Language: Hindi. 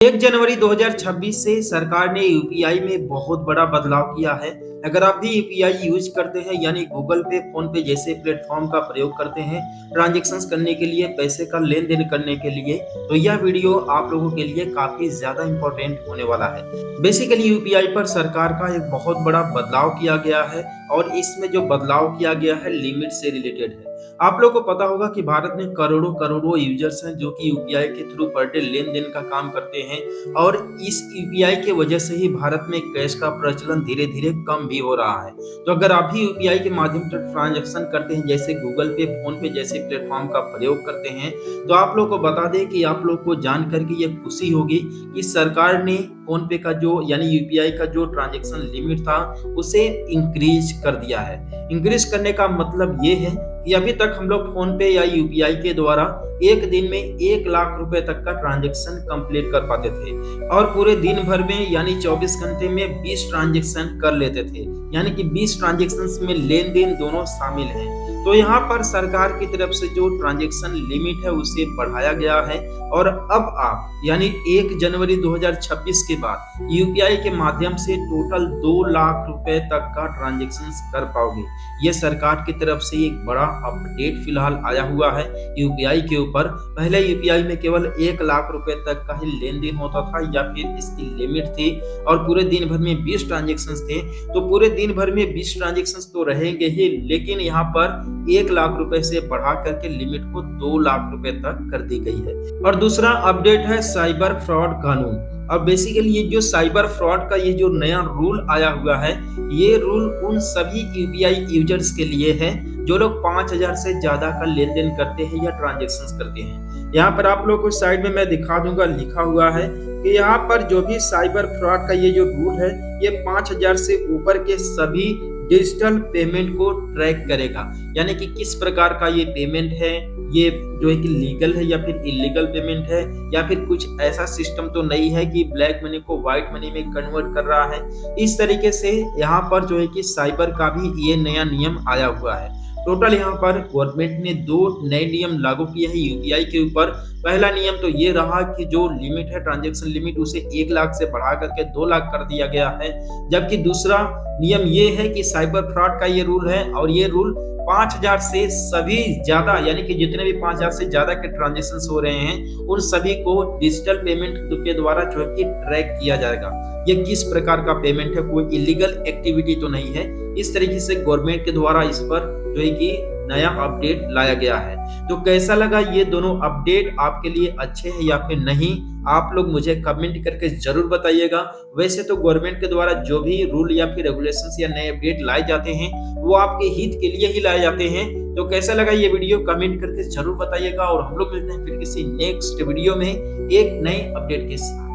1 जनवरी 2026 से सरकार ने यूपीआई में बहुत बड़ा बदलाव किया है। अगर आप भी यूपीआई यूज करते हैं यानी गूगल पे, फोन पे जैसे प्लेटफॉर्म का प्रयोग करते हैं ट्रांजैक्शंस करने के लिए, पैसे का लेन देन करने के लिए, तो यह वीडियो आप लोगों के लिए काफी ज्यादा इम्पोर्टेंट होने वाला है। बेसिकली यूपीआई पर सरकार का एक बहुत बड़ा बदलाव किया गया है और इसमें जो बदलाव किया गया है लिमिट से रिलेटेड है। आप लोगों को पता होगा कि भारत में करोड़ों करोड़ों यूजर्स हैं जो कि यूपीआई के थ्रू पर डे लेन देन का काम करते हैं और इस यूपीआई के वजह से ही भारत में कैश का प्रचलन धीरे धीरे कम भी हो रहा है। तो अगर आप भी यूपीआई के माध्यम से ट्रांजैक्शन करते हैं, जैसे गूगल पे, फोन पे जैसे प्लेटफॉर्म का प्रयोग करते हैं, तो आप लोग को बता दें कि आप लोग को जान करके ये खुशी होगी कि सरकार ने फोन पे का जो यानी यूपीआई का जो ट्रांजैक्शन लिमिट था उसे इंक्रीज कर दिया है। इंक्रीज करने का मतलब ये है कि अभी तक हम लोग फोन पे या यूपीआई के द्वारा एक दिन में 1 लाख रुपए तक का ट्रांजैक्शन कंप्लीट कर पाते थे और पूरे दिन भर में यानी 24 घंटे में 20 ट्रांजैक्शन कर लेते थे, यानी कि 20 ट्रांजैक्शंस में लेन देन दोनों शामिल हैं। तो यहाँ पर सरकार की तरफ से जो ट्रांजैक्शन लिमिट है उसे बढ़ाया गया है और अब आप यानी 1 जनवरी 2026 के बाद यूपीआई के माध्यम से टोटल 2 लाख रुपए तक का ट्रांजैक्शन कर पाओगे। ये सरकार की तरफ से एक बड़ा अपडेट फिलहाल आया हुआ है यूपीआई के ऊपर। पहले यूपीआई में केवल 1 लाख रुपए तक का ही लेन देन होता था या फिर इसकी लिमिट थी और पूरे दिन भर में 20 ट्रांजैक्शंस थे। तो पूरे दिन भर में 20 ट्रांजैक्शंस तो रहेंगे ही, लेकिन यहाँ पर 1 लाख रुपए से बढ़ा करके लिमिट को 2 लाख रुपए तक कर दी गई है। और दूसरा अपडेट है साइबर फ्रॉड कानून। अब बेसिकली ये जो साइबर फ्रॉड का ये जो नया रूल आया हुआ है, ये रूल उन सभी यूपीआई यूजर्स के लिए है जो लोग 5000 से ज्यादा का लेन देन करते हैं या ट्रांजैक्शंस करते हैं। यहाँ पर आप लोग को साइड में मैं दिखा दूंगा, लिखा हुआ है कि यहाँ पर जो भी साइबर फ्रॉड का ये जो रूल है ये 5000 से ऊपर के सभी डिजिटल पेमेंट को ट्रैक करेगा, यानी कि किस प्रकार का ये पेमेंट है, ये जो है कि लीगल है या फिर इलीगल पेमेंट है या फिर कुछ ऐसा सिस्टम तो नहीं है कि ब्लैक मनी को व्हाइट मनी में कन्वर्ट कर रहा है। इस तरीके से यहाँ पर जो है कि साइबर का भी ये नया नियम आया हुआ है। टोटल यहाँ पर गवर्नमेंट ने 2 नए नियम लागू किए हैं यूपीआई के ऊपर। पहला नियम तो ये रहा कि जो लिमिट है ट्रांजैक्शन लिमिट उसे 1 लाख से बढ़ा करके 2 लाख कर दिया गया है, जबकि दूसरा नियम ये है कि साइबर फ्रॉड का ये रूल है और ये रूल 5000 से सभी ज्यादा यानी कि जितने भी 5000 से ज्यादा के ट्रांजैक्शंस हो रहे हैं उन सभी को डिजिटल पेमेंट के द्वारा जो है कि ट्रैक किया जाएगा। ये किस प्रकार का पेमेंट है, कोई इलीगल एक्टिविटी तो नहीं है। इस तरीके से गवर्नमेंट के द्वारा इस पर जो है कि नया अपडेट लाया गया है। तो कैसा लगा ये दोनों अपडेट, आपके लिए अच्छे हैं या फिर नहीं, आप लोग मुझे कमेंट करके जरूर बताइएगा। वैसे तो गवर्नमेंट के द्वारा जो भी रूल या फिर रेगुलेशंस या नए अपडेट लाए जाते हैं वो आपके हित के लिए ही लाए जाते हैं। तो कैसा लगा ये वीडियो कमेंट करके जरूर बताइएगा और हम लोग मिलते हैं फिर किसी नेक्स्ट वीडियो में एक नए अपडेट के साथ।